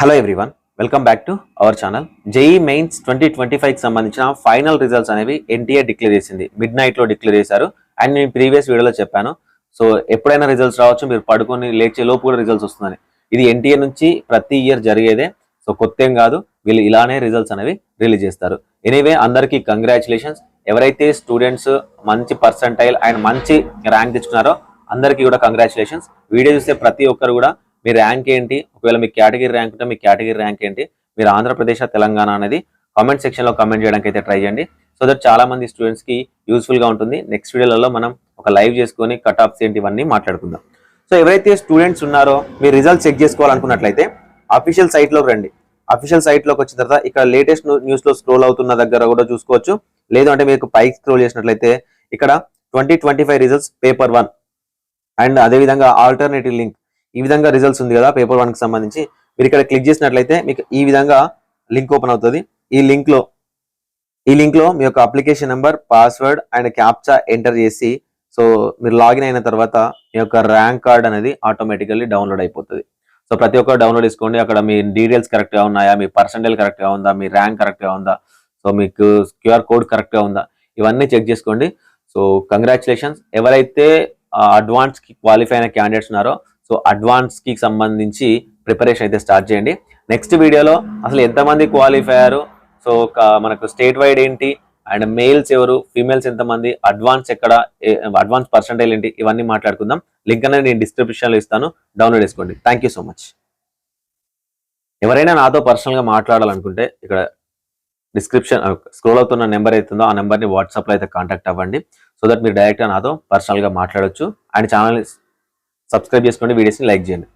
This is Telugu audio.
Hello everyone, welcome back to our channel. JEE mains 2025కి సంబంధించిన ఫైనల్ రిజల్ట్స్ అనేవి ఎన్టీఏ డిక్లేర్ చేసింది. మిడ్ నైట్లో డిక్లేర్ చేశారు. అండ్ నేను ప్రీవియస్ వీడియోలో చెప్పాను, సో ఎప్పుడైనా రిజల్ట్స్ రావచ్చు, మీరు పడుకొని లేచే లోపు కూడా రిజల్ట్స్ వస్తుందని. ఇది ఎన్టీఏ నుంచి ప్రతి ఇయర్ జరిగేదే, సో కొత్త ఏం కాదు. వీళ్ళు ఇలానే రిజల్ట్స్ అనేవి రిలీజ్ చేస్తారు. ఎనీవే, అందరికీ కంగ్రాచులేషన్స్. ఎవరైతే స్టూడెంట్స్ మంచి పర్సంటైల్ అండ్ మంచి ర్యాంక్ తెచ్చుకున్నారో అందరికీ కూడా కంగ్రాచులేషన్స్. వీడియో చూస్తే ప్రతి ఒక్కరు కూడా మీ ర్యాంక్ ఏంటి, ఒకవేళ మీ కేటగిరీ ర్యాంక్ ఉంటే మీ కేటగిరీ ర్యాంక్ ఏంటి, మీరు ఆంధ్రప్రదేశ్ తెలంగాణ అనేది కామెంట్ సెక్షన్లో కామెంట్ చేయడానికి అయితే ట్రై చేయండి. సో దట్ చాలా మంది స్టూడెంట్స్కి యూస్ఫుల్గా ఉంటుంది. నెక్స్ట్ వీడియోలలో మనం ఒక లైవ్ చేసుకొని కట్ ఆఫ్స్ ఏంటి ఇవన్నీ మాట్లాడుకుందాం. సో ఎవరైతే స్టూడెంట్స్ ఉన్నారో మీరు రిజల్ట్ చెక్ చేసుకోవాలనుకున్నట్లయితే అఫీషియల్ సైట్లోకి రండి. అఫీషియల్ సైట్లోకి వచ్చిన తర్వాత ఇక్కడ లేటెస్ట్ న్యూస్లో స్క్రోల్ అవుతున్న దగ్గర కూడా చూసుకోవచ్చు. లేదు అంటే మీకు పైకి స్క్రోల్ చేసినట్లయితే ఇక్కడ 2025 రిజల్ట్స్ పేపర్ 1 అండ్ అదేవిధంగా ఆల్టర్నేటివ్ లింక్, ఈ విధంగా రిజల్ట్స్ ఉంది కదా పేపర్ 1కి సంబంధించి. మీరు ఇక్కడ క్లిక్ చేసినట్లయితే మీకు ఈ విధంగా లింక్ ఓపెన్ అవుతుంది. ఈ లింక్ లో మీ యొక్క application number, password and captcha enter చేసి సో మీరు లాగిన్ అయిన తర్వాత మీ యొక్క ర్యాంక్ కార్డ్ అనేది ఆటోమేటికల్లీ డౌన్లోడ్ అయిపోతుంది. సో ప్రతి ఒక్కరు డౌన్లోడ్ చేసుకోండి. అక్కడ మీ డీటెయిల్స్ కరెక్ట్గా ఉన్నాయా, మీ పర్సంటైల్ కరెక్ట్గా ఉందా, మీ ర్యాంక్ కరెక్ట్గా ఉందా, సో మీకు క్యూఆర్ కోడ్ కరెక్ట్గా ఉందా, ఇవన్నీ చెక్ చేసుకోండి. So congratulations. ఎవరైతే అడ్వాన్స్ కి క్వాలిఫై అయిన క్యాండిడేట్స్ ఉన్నారో సో అడ్వాన్స్ కి సంబంధించి ప్రిపరేషన్ అయితే స్టార్ట్ చేయండి. నెక్స్ట్ వీడియోలో అసలు ఎంతమంది క్వాలిఫై అయ్యారు, సో మనకు స్టేట్ వైడ్ ఏంటి, అండ్ మేల్స్ ఎవరు, ఫీమేల్స్ ఎంతమంది, అడ్వాన్స్ ఎక్కడ, అడ్వాన్స్ పర్సంటైల్ ఏంటి, ఇవన్నీ మాట్లాడుకుందాం. లింక్ అనేది నేను డిస్క్రిప్షన్లో ఇస్తాను, డౌన్లోడ్ చేసుకోండి. Thank you so much. ఎవరైనా నాతో పర్సనల్గా మాట్లాడాలనుకుంటే ఇక్కడ డిస్క్రిప్షన్ స్క్రోల్ అవుతున్న నెంబర్ అవుతుందో ఆ నెంబర్ని వాట్సాప్లో అయితే కాంటాక్ట్ అవ్వండి. సో దట్ మీరు డైరెక్ట్గా నాతో పర్సనల్గా మాట్లాడొచ్చు. అండ్ ఛానల్ని సబ్స్క్రైబ్ చేసుకోండి, వీడియోస్ని లైక్ చేయండి.